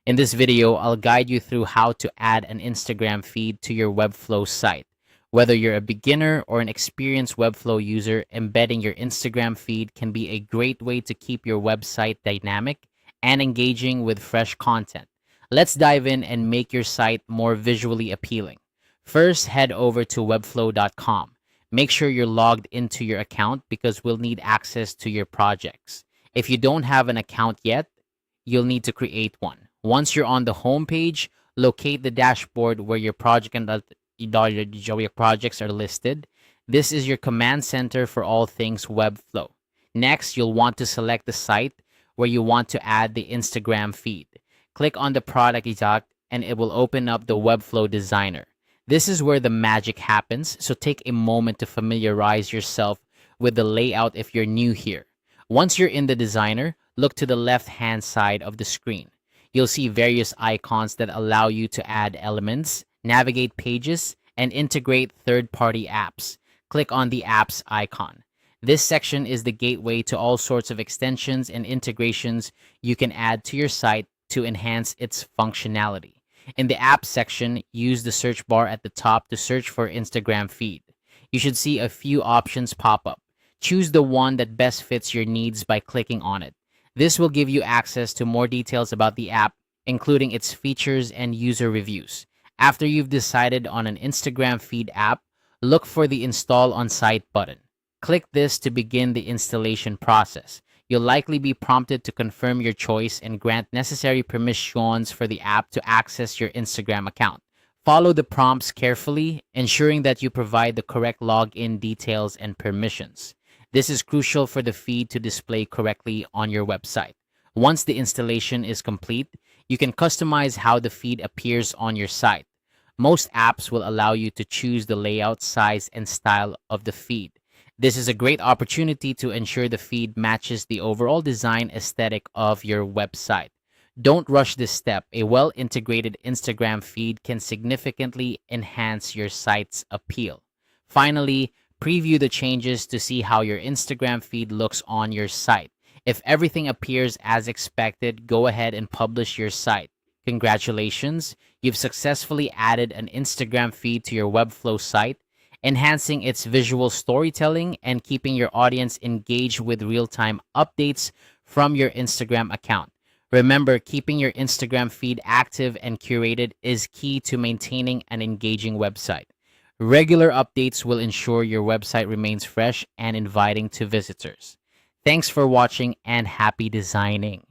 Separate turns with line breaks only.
In this video, I'll guide you through how to add an Instagram feed to your Webflow site. Whether you're a beginner or an experienced Webflow user, embedding your Instagram feed can be a great way to keep your website dynamic and engaging with fresh content. Let's dive in and make your site more visually appealing. First, head over to webflow.com. Make sure you're logged into your account because we'll need access to your projects. If you don't have an account yet, you'll need to create one. Once you're on the home page, locate the dashboard where your project and your projects are listed. This is your command center for all things Webflow. Next, you'll want to select the site where you want to add the Instagram feed. Click on the product exact and it will open up the Webflow Designer. This is where the magic happens, so take a moment to familiarize yourself with the layout if you're new here. Once you're in the designer, look to the left-hand side of the screen. You'll see various icons that allow you to add elements, navigate pages, and integrate third-party apps. Click on the apps icon. This section is the gateway to all sorts of extensions and integrations you can add to your site to enhance its functionality. In the apps section, use the search bar at the top to search for Instagram feed. You should see a few options pop up. Choose the one that best fits your needs by clicking on it. This will give you access to more details about the app, including its features and user reviews. After you've decided on an Instagram feed app, look for the Install on Site button. Click this to begin the installation process. You'll likely be prompted to confirm your choice and grant necessary permissions for the app to access your Instagram account. Follow the prompts carefully, ensuring that you provide the correct login details and permissions. This is crucial for the feed to display correctly on your website. Once the installation is complete, you can customize how the feed appears on your site. Most apps will allow you to choose the layout, size, and style of the feed. This is a great opportunity to ensure the feed matches the overall design aesthetic of your website. Don't rush this step. A well-integrated Instagram feed can significantly enhance your site's appeal. Finally, preview the changes to see how your Instagram feed looks on your site. If everything appears as expected, go ahead and publish your site. Congratulations, you've successfully added an Instagram feed to your Webflow site, enhancing its visual storytelling and keeping your audience engaged with real-time updates from your Instagram account. Remember, keeping your Instagram feed active and curated is key to maintaining an engaging website. Regular updates will ensure your website remains fresh and inviting to visitors. Thanks for watching and happy designing.